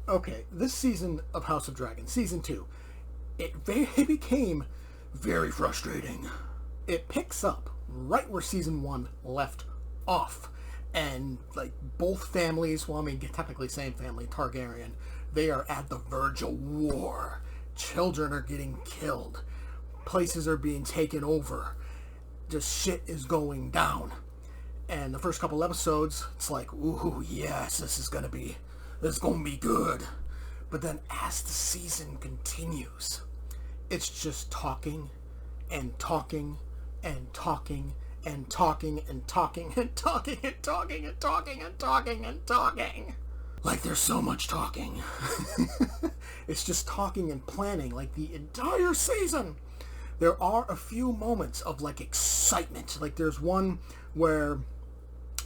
Okay, this season of House of Dragons, season 2, it became very frustrating. It picks up right where season 1 left off. And, like, both families, well, I mean, technically same family, Targaryen, they are at the verge of war. Children are getting killed. Places are being taken over. Just shit is going down. And the first couple episodes, it's like, ooh, yes, this is gonna be good. But then as the season continues, it's just talking and talking and talking and talking and talking and talking and talking and talking and talking and talking. Like there's so much talking. It's just talking and planning like the entire season. There are a few moments of like excitement. Like there's one where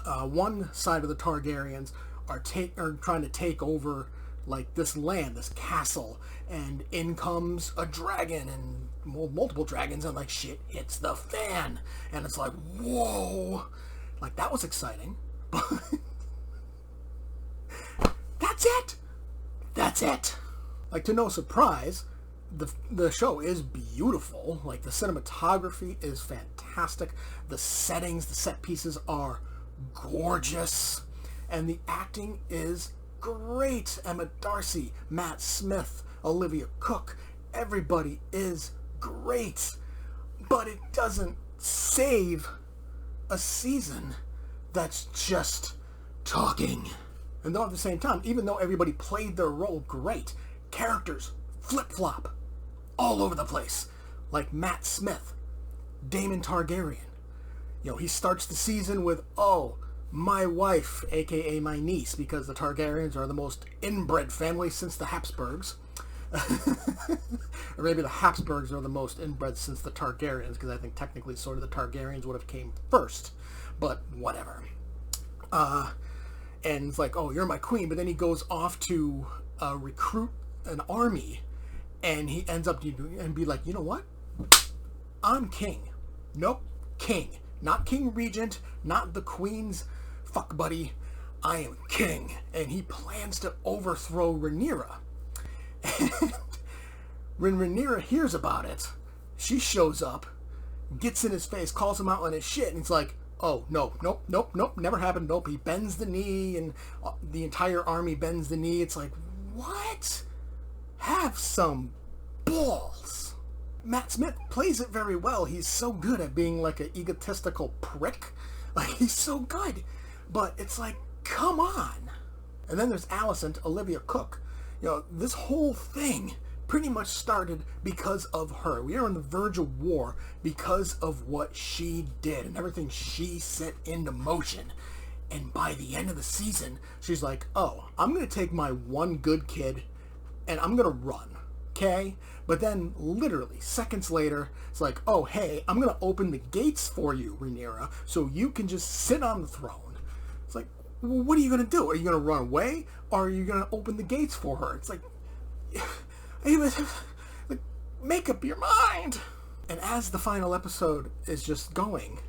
one side of the Targaryens are trying to take over like this land, this castle, and in comes a dragon and multiple dragons, and like shit hits the fan, and it's like whoa, like that was exciting. But that's it. Like to no surprise, the show is beautiful. Like the cinematography is fantastic. The settings, the set pieces are gorgeous, and the acting is great. Emma Darcy, Matt Smith, Olivia Cook, everybody is great. But it doesn't save a season that's just talking. And though at the same time, even though everybody played their role great, characters flip-flop all over the place. Like Matt Smith, Daemon Targaryen. You know, he starts the season with, oh, my wife, aka my niece, because the Targaryens are the most inbred family since the Habsburgs. Or maybe the Habsburgs are the most inbred since the Targaryens, because I think technically sort of the Targaryens would have came first. But whatever. And it's like, oh, you're my queen, but then he goes off to recruit an army, and he ends up and be like, you know what? I'm king. Nope, king. Not king regent, not the queen's fuck buddy. I am king. And he plans to overthrow Rhaenyra. And when Rhaenyra hears about it, she shows up, gets in his face, calls him out on his shit, and it's like, oh, nope, never happened. Nope, he bends the knee, and the entire army bends the knee. It's like, what? Have some balls. Matt Smith plays it very well. He's so good at being like an egotistical prick. Like, he's so good. But it's like, come on. And then there's Olivia Cook. You know, this whole thing pretty much started because of her. We are on the verge of war because of what she did and everything she set into motion. And by the end of the season, she's like, oh, I'm going to take my one good kid and I'm going to run. Okay? But then, literally, seconds later, it's like, oh, hey, I'm going to open the gates for you, Rhaenyra, so you can just sit on the throne. It's like, well, what are you going to do? Are you going to run away? Or are you going to open the gates for her? It's like, make up your mind. And as the final episode is just going,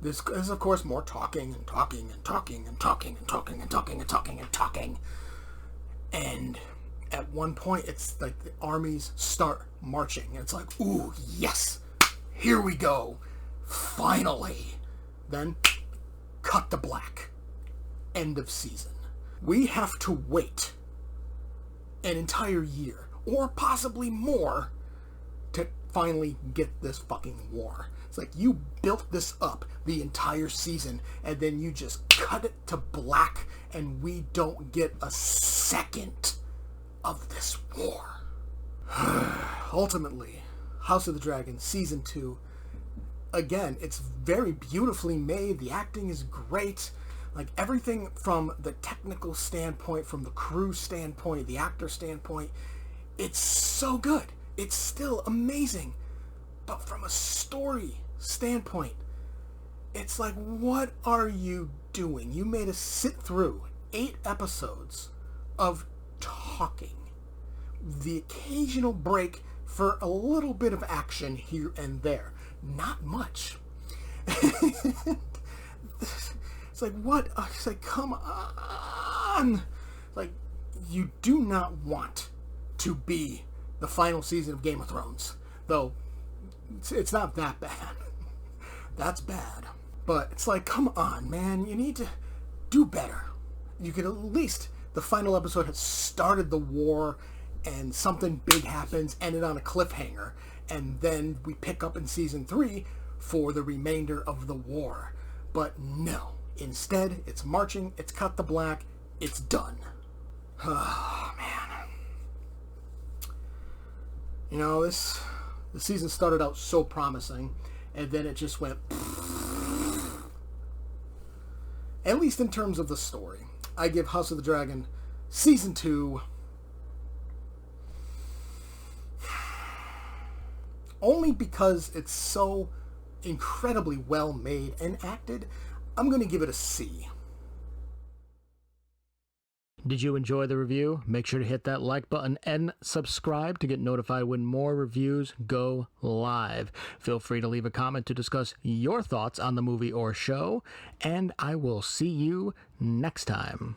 this is, of course, more talking and talking and talking and talking and talking and talking and talking and talking. And at one point, it's like the armies start marching. And it's like, ooh, yes, here we go. Finally. Then, cut to black. End of season. We have to wait an entire year, or possibly more, to finally get this fucking war. It's like, you built this up the entire season, and then you just cut it to black, and we don't get a second of this war. Ultimately, House of the Dragon Season 2, again, it's very beautifully made. The acting is great. Like, everything from the technical standpoint, from the crew standpoint, the actor standpoint, it's so good. It's still amazing. But from a story standpoint, it's like, what are you doing? You made us sit through 8 episodes of talking. The occasional break for a little bit of action here and there. Not much. It's like, what? It's like, come on. Like, you do not want to be the final season of Game of Thrones. Though, it's not that bad. That's bad. But it's like, come on, man. You need to do better. You could at least, the final episode has started the war and something big happens, ended on a cliffhanger. And then we pick up in season 3 for the remainder of the war. But no. Instead, it's marching, it's cut to black, it's done. Oh, man. You know, the season started out so promising, and then it just went... At least in terms of the story. I give House of the Dragon Season 2... only because it's so incredibly well made and acted, I'm going to give it a C. Did you enjoy the review? Make sure to hit that like button and subscribe to get notified when more reviews go live. Feel free to leave a comment to discuss your thoughts on the movie or show, and I will see you next time.